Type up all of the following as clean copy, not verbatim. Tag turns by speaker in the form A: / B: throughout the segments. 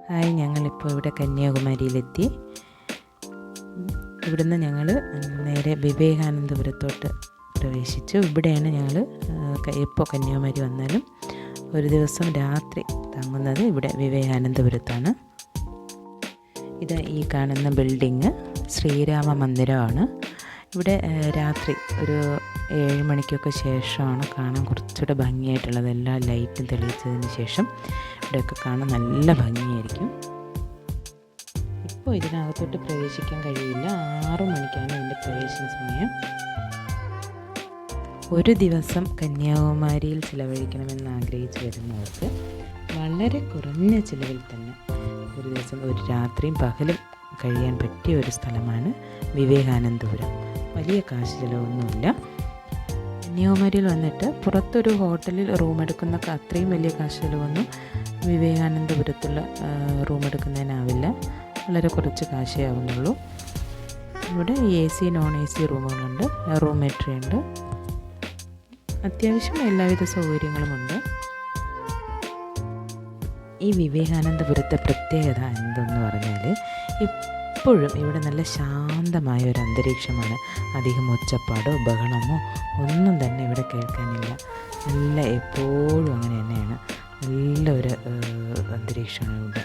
A: Hi, ഞങ്ങളിപ്പോൾ ഇവിടെ കന്യാകുമാരിയിലെത്തി. ഇവിടുന്ന് ഞങ്ങൾ നേരെ വിവേകാനന്ദപുരത്തോട്ട് പ്രവേശിച്ചു. ഇവിടെയാണ് ഞങ്ങൾ എപ്പോൾ കന്യാകുമാരി വന്നാലും ഒരു ദിവസം രാത്രി തങ്ങുന്നത് ഇവിടെ വിവേകാനന്ദപുരത്താണ്. ഇത് ഈ കാണുന്ന ബിൽഡിങ് ശ്രീരാമ മന്ദിരമാണ്. ഇവിടെ രാത്രി ഒരു 7 മണിക്കൊക്കെ ശേഷമാണ് കാണാൻ കുറച്ചുകൂടെ ഭംഗിയായിട്ടുള്ളത്. എല്ലാ ലൈറ്റും തെളിയിച്ചതിന് ശേഷം ഇവിടെയൊക്കെ കാണാൻ നല്ല ഭംഗിയായിരിക്കും. ഇപ്പോൾ ഇതിനകത്തോട്ട് പ്രവേശിക്കാൻ കഴിയില്ല. 6 മണിക്കാണ് ഇതിൻ്റെ പ്രവേശന സമയം. ഒരു ദിവസം കന്യാകുമാരിയിൽ ചിലവഴിക്കണമെന്ന് ആഗ്രഹിച്ചു വരുന്നവർക്ക് വളരെ കുറഞ്ഞ ചിലവിൽ തന്നെ ഒരു ദിവസം ഒരു രാത്രിയും പകലും കഴിയാൻ പറ്റിയ ഒരു സ്ഥലമാണ് വിവേകാനന്ദപുരം. വലിയ കാശ് ചിലവൊന്നുമില്ല. കന്യാകുമാരിയിൽ വന്നിട്ട് പുറത്തൊരു ഹോട്ടലിൽ റൂം എടുക്കുന്ന അത്രയും വലിയ കാശ് ചിലവൊന്നും വിവേകാനന്ദപുരത്തുള്ള റൂം എടുക്കുന്നതിനാവില്ല. വളരെ കുറച്ച് കാശേ ആവുന്നുള്ളൂ. ഇവിടെ AC നോൺ AC റൂമുകളുണ്ട്, റൂം എൻട്രി ഉണ്ട്, അത്യാവശ്യം എല്ലാവിധ സൗകര്യങ്ങളുമുണ്ട്. ഈ വിവേകാനന്ദപുരത്തെ പ്രത്യേകത എന്തെന്ന് പറഞ്ഞാൽ എപ്പോഴും ഇവിടെ നല്ല ശാന്തമായ ഒരു അന്തരീക്ഷമാണ്. അധികം ഒച്ചപ്പാടോ ബഹളമോ ഒന്നും തന്നെ ഇവിടെ കേൾക്കാനില്ല. നല്ല എപ്പോഴും അങ്ങനെ തന്നെയാണ്. നല്ലൊരു അന്തരീക്ഷമാണ് ഇവിടെ.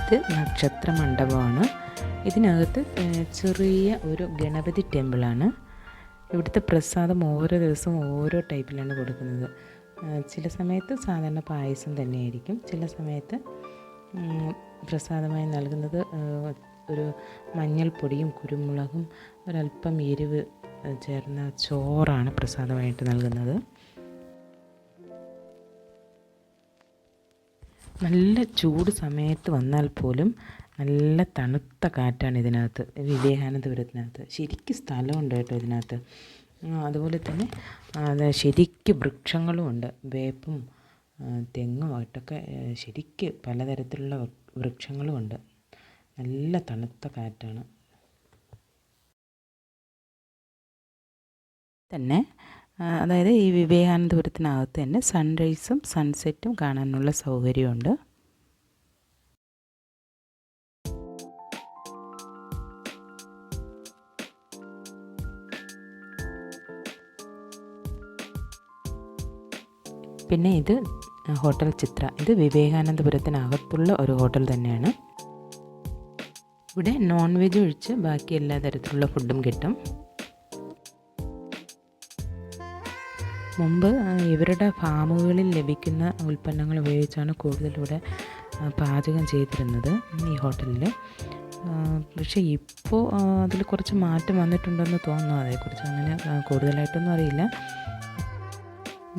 A: ഇത് നക്ഷത്ര മണ്ഡപമാണ്. ഇതിനകത്ത് ചെറിയ ഒരു ഗണപതി ടെമ്പിളാണ്. ഇവിടുത്തെ പ്രസാദം ഓരോ ദിവസവും ഓരോ ടൈപ്പിലാണ് കൊടുക്കുന്നത്. ചില സമയത്ത് സാധാരണ പായസം തന്നെയായിരിക്കും. ചില സമയത്ത് പ്രസാദമായി നൽകുന്നത് ഒരു മഞ്ഞൾപ്പൊടിയും കുരുമുളകും ഒരല്പം എരിവ് ചേർന്ന ചോറാണ് പ്രസാദമായിട്ട് നൽകുന്നത്. നല്ല ചൂട് സമയത്ത് വന്നാൽ പോലും നല്ല തണുത്ത കാറ്റാണ് ഇതിനകത്ത്, വിവേകാനന്ദപുരത്തിനകത്ത്. ശരിക്കും സ്ഥലമുണ്ട് കേട്ടോ ഇതിനകത്ത്. അതുപോലെ തന്നെ ശരിക്കും വൃക്ഷങ്ങളും ഉണ്ട്. വേപ്പും തെങ്ങും ആയിട്ടൊക്കെ ശരിക്കും പലതരത്തിലുള്ള വൃക്ഷങ്ങളും ഉണ്ട്. നല്ല തണുത്ത കാറ്റാണ്. തന്നെ അതായത് ഈ വിവേകാനന്ദപുരത്തിനകത്ത് തന്നെ സൺറൈസും സൺസെറ്റും കാണാനുള്ള സൗകര്യമുണ്ട്. പിന്നെ ഇത് ഹോട്ടൽ ചിത്ര. ഇത് വിവേകാനന്ദപുരത്തിനകത്തുള്ള ഒരു ഹോട്ടൽ തന്നെയാണ്. ഇവിടെ നോൺ വെജ് ഒഴിച്ച് ബാക്കി എല്ലാ തരത്തിലുള്ള ഫുഡും കിട്ടും. മുമ്പ് ഇവരുടെ ഫാമുകളിൽ ലഭിക്കുന്ന ഉൽപ്പന്നങ്ങൾ ഉപയോഗിച്ചാണ് കൂടുതലിവിടെ പാചകം ചെയ്തിരുന്നത് ഈ ഹോട്ടലിൽ. പക്ഷേ ഇപ്പോൾ അതിൽ കുറച്ച് മാറ്റം വന്നിട്ടുണ്ടെന്ന് തോന്നുന്നു. അതേക്കുറിച്ച് അങ്ങനെ കൂടുതലായിട്ടൊന്നും അറിയില്ല.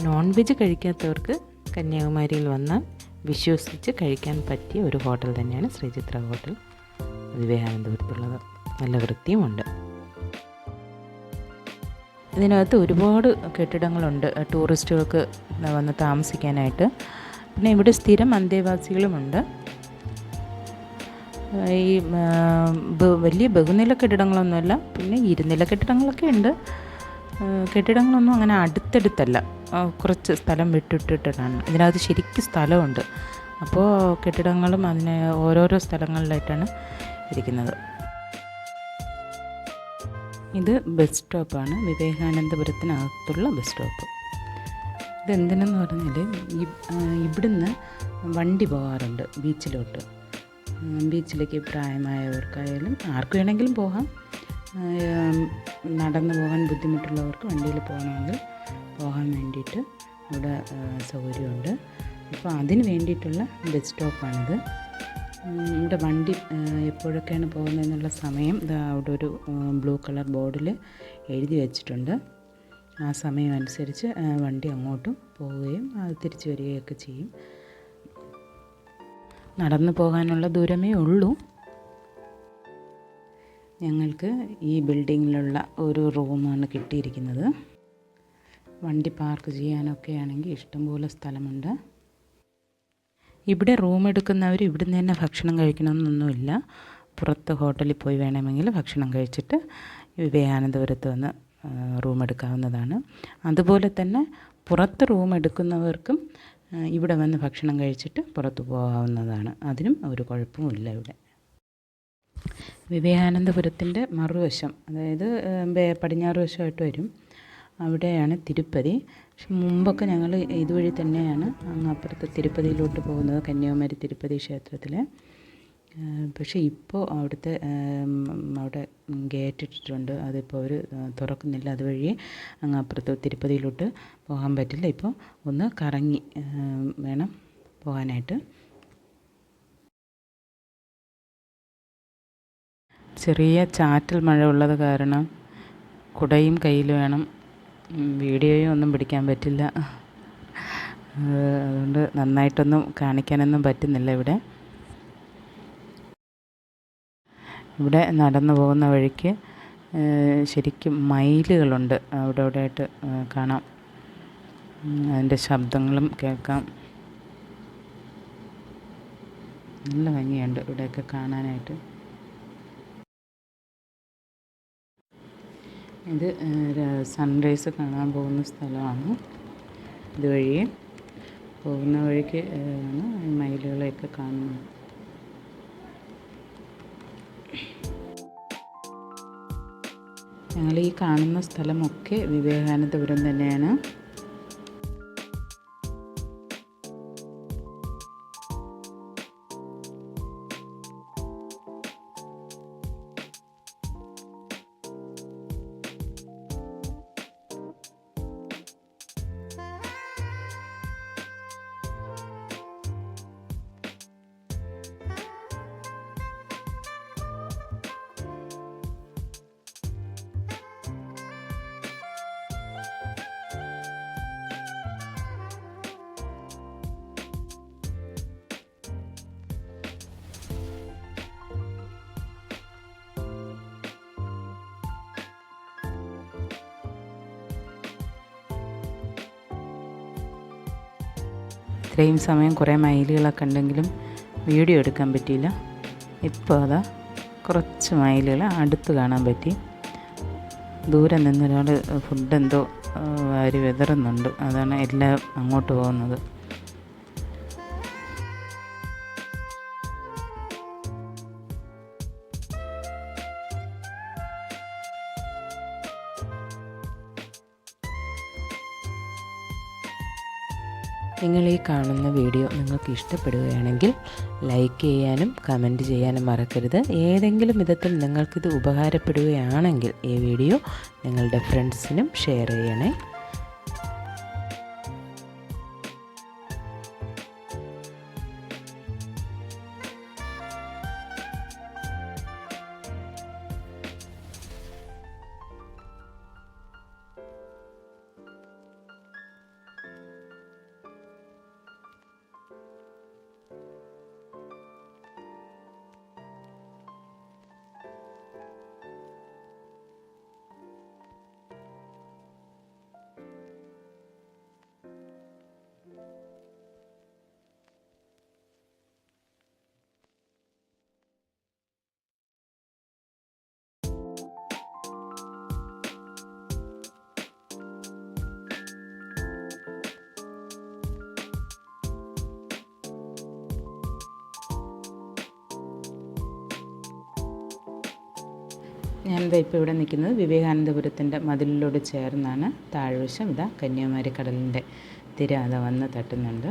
A: നോൺ വെജ് കഴിക്കാത്തവർക്ക് കന്യാകുമാരിയിൽ വന്നാൽ വിശ്വസിച്ച് കഴിക്കാൻ പറ്റിയ ഒരു ഹോട്ടൽ തന്നെയാണ് ശ്രീചിത്ര ഹോട്ടൽ വിവേകാനന്ദപുരത്തുള്ളത്. നല്ല വൃത്തിയുമുണ്ട്. ഇതിനകത്ത് ഒരുപാട് കെട്ടിടങ്ങളുണ്ട് ടൂറിസ്റ്റുകൾക്ക് വന്ന് താമസിക്കാനായിട്ട്. പിന്നെ ഇവിടെ സ്ഥിരം അന്തേവാസികളുമുണ്ട്. ഈ വലിയ ബഹുനില കെട്ടിടങ്ങളൊന്നുമല്ല, പിന്നെ ഇരുനില കെട്ടിടങ്ങളൊക്കെ ഉണ്ട്. കെട്ടിടങ്ങളൊന്നും അങ്ങനെ അടുത്തടുത്തല്ല, കുറച്ച് സ്ഥലം വിട്ടിട്ടിട്ടാണ്. ഇതിനകത്ത് ശരിക്കും സ്ഥലമുണ്ട്. അപ്പോൾ കെട്ടിടങ്ങളും അതിന് ഓരോരോ സ്ഥലങ്ങളിലായിട്ടാണ് ഇരിക്കുന്നത്. ഇത് ബസ് സ്റ്റോപ്പാണ്, വിവേകാനന്ദപുരത്തിനകത്തുള്ള ബസ് സ്റ്റോപ്പ്. ഇതെന്തിനെന്ന് പറഞ്ഞാൽ ഇവിടുന്ന് വണ്ടി പോകാറുണ്ട് ബീച്ചിലോട്ട്. ബീച്ചിലേക്ക് പ്രായമായവർക്കായാലും ആർക്ക് വേണമെങ്കിലും പോകാം. നടന്നു പോകാൻ ബുദ്ധിമുട്ടുള്ളവർക്ക് വണ്ടിയിൽ പോകണമെങ്കിൽ പോകാൻ വേണ്ടിയിട്ട് ഇവിടെ സൗകര്യമുണ്ട്. അപ്പോൾ അതിന് വേണ്ടിയിട്ടുള്ള ബസ് സ്റ്റോപ്പാണിത്. ഇവിടെ വണ്ടി എപ്പോഴൊക്കെയാണ് പോകുന്നതെന്നുള്ള സമയം അവിടെ ഒരു ബ്ലൂ കളർ ബോർഡിൽ എഴുതി വെച്ചിട്ടുണ്ട്. ആ സമയം അനുസരിച്ച് വണ്ടി അങ്ങോട്ടും പോവുകയും അത് തിരിച്ചു വരികയൊക്കെ ചെയ്യും. നടന്നു പോകാനുള്ള ദൂരമേ ഉള്ളൂ. ഞങ്ങൾക്ക് ഈ ബിൽഡിങ്ങിലുള്ള ഒരു റൂമാണ് കിട്ടിയിരിക്കുന്നത്. വണ്ടി പാർക്ക് ചെയ്യാനൊക്കെ ആണെങ്കിൽ ഇഷ്ടംപോലെ സ്ഥലമുണ്ട്. ഇവിടെ റൂം എടുക്കുന്നവർ ഇവിടുന്ന് തന്നെ ഭക്ഷണം കഴിക്കണമെന്നൊന്നുമില്ല. പുറത്ത് ഹോട്ടലിൽ പോയി വേണമെങ്കിൽ ഭക്ഷണം കഴിച്ചിട്ട് വിവേകാനന്ദപുരത്ത് വന്ന് റൂം എടുക്കാവുന്നതാണ്. അതുപോലെ തന്നെ പുറത്ത് റൂം എടുക്കുന്നവർക്കും ഇവിടെ വന്ന് ഭക്ഷണം കഴിച്ചിട്ട് പുറത്ത് പോകാവുന്നതാണ്. അതിനും ഒരു കുഴപ്പമില്ല. ഇവിടെ വിവേകാനന്ദപുരത്തിൻ്റെ മറുവശം, അതായത് പടിഞ്ഞാറ് വശമായിട്ട് വരും, അവിടെയാണ് തിരുപ്പതി. പക്ഷെ മുമ്പൊക്കെ ഞങ്ങൾ ഇതുവഴി തന്നെയാണ് അങ്ങ് അപ്പുറത്ത് തിരുപ്പതിയിലോട്ട് പോകുന്നത്, കന്യാകുമാരി തിരുപ്പതി ക്ഷേത്രത്തിൽ. പക്ഷേ ഇപ്പോൾ അവിടെ ഗേറ്റ് ഇട്ടിട്ടുണ്ട്, അതിപ്പോൾ അവർ തുറക്കുന്നില്ല. അതുവഴി അങ്ങ് അപ്പുറത്ത് തിരുപ്പതിയിലോട്ട് പോകാൻ പറ്റില്ല. ഇപ്പോൾ ഒന്ന് കറങ്ങി വേണം പോകാനായിട്ട്. ചെറിയ ചാറ്റൽ മഴ ഉള്ളത് കാരണം കുടയും കയ്യിൽ വേണം, വീഡിയോയും ഒന്നും പിടിക്കാൻ പറ്റില്ല. അതുകൊണ്ട് നന്നായിട്ടൊന്നും കാണിക്കാനൊന്നും പറ്റുന്നില്ല. ഇവിടെ നടന്നു പോകുന്ന വഴിക്ക് ശരിക്കും മയിലുകളുണ്ട്, അവിടെ ആയിട്ട് കാണാം. അതിൻ്റെ ശബ്ദങ്ങളും കേൾക്കാം. നല്ല ഭംഗിയുണ്ട് ഇവിടെയൊക്കെ കാണാനായിട്ട്. ഇത് സൺറൈസ് കാണാൻ പോകുന്ന സ്ഥലമാണ്. ഇതുവഴി പോകുന്ന വഴിക്ക് ആണ് മയിലുകളെയൊക്കെ കാണുന്നത്. ഞങ്ങൾ ഈ കാണുന്ന സ്ഥലമൊക്കെ വിവേകാനന്ദപുരം തന്നെയാണ്. ഇത്രയും സമയം കുറേ മയിലുകളൊക്കെ ഉണ്ടെങ്കിലും വീഡിയോ എടുക്കാൻ പറ്റിയില്ല. ഇപ്പോൾ അതാ കുറച്ച് മയിലുകൾ അടുത്ത് കാണാൻ പറ്റി. ദൂരെ നിന്നൊരാൾ ഫുഡ് എന്തോ വാരി വിതറുന്നുണ്ട്, അതാണ് എല്ലാം അങ്ങോട്ട് പോകുന്നത്. നിങ്ങൾ ഈ കാണുന്ന വീഡിയോ നിങ്ങൾക്ക് ഇഷ്ടപ്പെടുകയാണെങ്കിൽ ലൈക്ക് ചെയ്യാനും കമൻറ്റ് ചെയ്യാനും മറക്കരുത്. ഏതെങ്കിലും വിധത്തിൽ നിങ്ങൾക്കിത് ഉപകാരപ്പെടുകയാണെങ്കിൽ ഈ വീഡിയോ നിങ്ങളുടെ ഫ്രണ്ട്സിനും ഷെയർ ചെയ്യണേ. ഞാനിതാ ഇപ്പോൾ ഇവിടെ നിൽക്കുന്നത് വിവേകാനന്ദപുരത്തിൻ്റെ മതിലിനോട് ചേർന്നാണ്. താഴ്വശം ഇതാ കന്യാകുമാരി കടലിൻ്റെ തിര അതാ വന്ന് തട്ടുന്നുണ്ട്.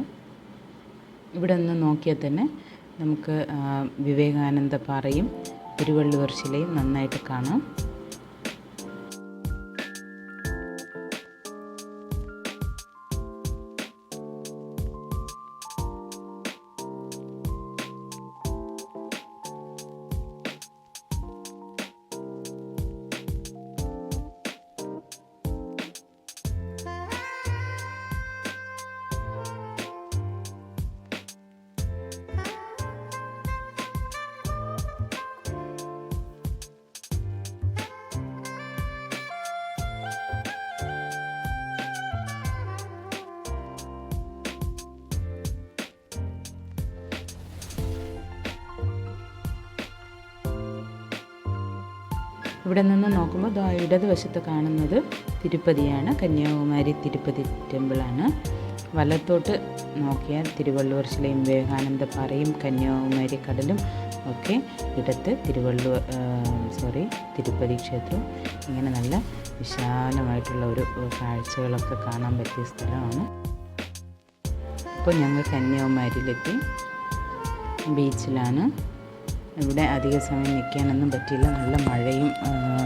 A: ഇവിടെ നിന്ന് നോക്കിയാൽ തന്നെ നമുക്ക് വിവേകാനന്ദ പാറയും തിരുവള്ളുവർ ശിലയും നന്നായിട്ട് കാണാം. ഇവിടെ നിന്ന് നോക്കുമ്പോൾ ഇടതുവശത്ത് കാണുന്നത് തിരുപ്പതിയാണ്, കന്യാകുമാരി തിരുപ്പതി ടെമ്പിളാണ്. വലത്തോട്ട് നോക്കിയാൽ തിരുവള്ളുവർ ശിലയും വിവേകാനന്ദ പാറയും കന്യാകുമാരി കടലും ഒക്കെ, ഇടത്ത് തിരുപ്പതി ക്ഷേത്രവും. ഇങ്ങനെ നല്ല വിശാലമായിട്ടുള്ള ഒരു കാഴ്ചകളൊക്കെ കാണാൻ പറ്റിയ സ്ഥലമാണ്. ഇപ്പോൾ ഞങ്ങൾ കന്യാകുമാരിയിലെത്തി. ബീച്ചിലാണ്. ഇവിടെ അധിക സമയം നിൽക്കാനൊന്നും പറ്റിയില്ല, നല്ല മഴയും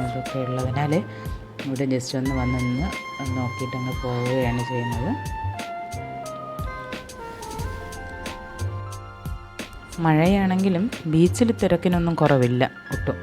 A: ഇതൊക്കെ ഉള്ളതിനാൽ ഇവിടെ ജസ്റ്റ് ഒന്ന് വന്ന് നോക്കിയിട്ടങ്ങ് പോവുകയാണ് ചെയ്യുന്നത്. മഴയാണെങ്കിലും ബീച്ചിൽ തിരക്കിനൊന്നും കുറവില്ല ഒട്ടും.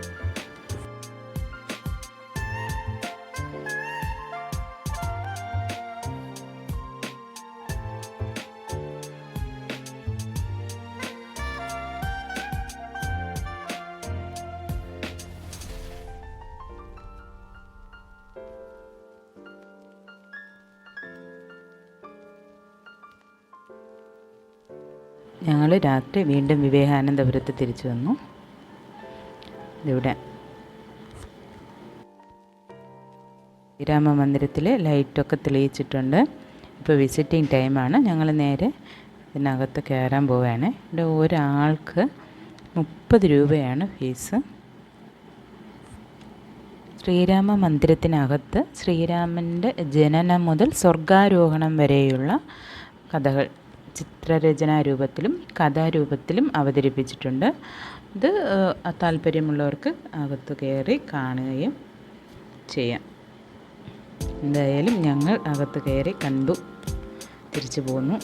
A: ഞങ്ങൾ രാത്രി വീണ്ടും വിവേകാനന്ദപുരത്ത് തിരിച്ചു വന്നു. ഇതിവിടെ ശ്രീരാമ മന്ദിരത്തിൽ ലൈറ്റൊക്കെ തെളിയിച്ചിട്ടുണ്ട്. ഇപ്പോൾ വിസിറ്റിംഗ് ടൈമാണ്. ഞങ്ങൾ നേരെ ഇതിനകത്ത് കയറാൻ പോവുകയാണ്. ഇവിടെ ഒരാൾക്ക് 30 രൂപയാണ് ഫീസ്. ശ്രീരാമ മന്ദിരത്തിനകത്ത് ശ്രീരാമൻ്റെ ജനനം മുതൽ സ്വർഗാരോഹണം വരെയുള്ള കഥകൾ ചിത്രരചനാ രൂപത്തിലും കഥാരൂപത്തിലും അവതരിപ്പിച്ചിട്ടുണ്ട്. ഇത് താല്പര്യമുള്ളവർക്ക് അകത്ത് കയറി കാണുകയും ചെയ്യാം. എന്തായാലും ഞങ്ങൾ അകത്ത് കയറി കണ്ടു തിരിച്ചു പോന്നു.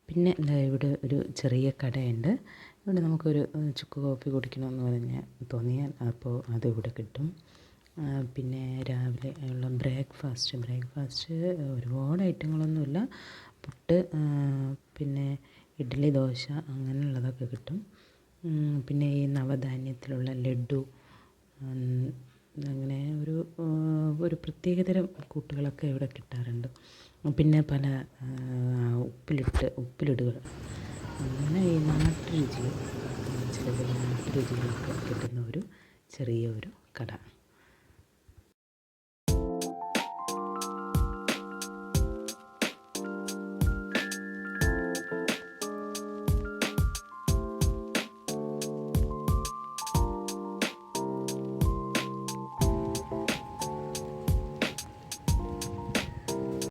A: പിന്നെ ഇവിടെ ഒരു ചെറിയ കടയുണ്ട്. ഇവിടെ നമുക്കൊരു ചുക്ക് കോഫി കുടിക്കണമെന്ന് പറഞ്ഞാൽ തോന്നിയാൽ അപ്പോൾ അത് ഇവിടെ കിട്ടും. പിന്നെ രാവിലെ ഉള്ള ബ്രേക്ക്ഫാസ്റ്റ് ഒരുപാട് ഐറ്റങ്ങളൊന്നുമില്ല. പുട്ട്, പിന്നെ ഇഡ്ഡലി, ദോശ അങ്ങനെയുള്ളതൊക്കെ കിട്ടും. പിന്നെ ഈ നവധാന്യത്തിലുള്ള ലഡ്ഡു, അങ്ങനെ ഒരു പ്രത്യേകതരം കൂട്ടുകളൊക്കെ ഇവിടെ കിട്ടാറുണ്ട്. പിന്നെ പല ഉപ്പിലിടുകൾ, അങ്ങനെ ഈ നാട്ടുരുചികൾ, ചില നാട്ടുരുചികളൊക്കെ കിട്ടുന്ന ഒരു ചെറിയ ഒരു കട.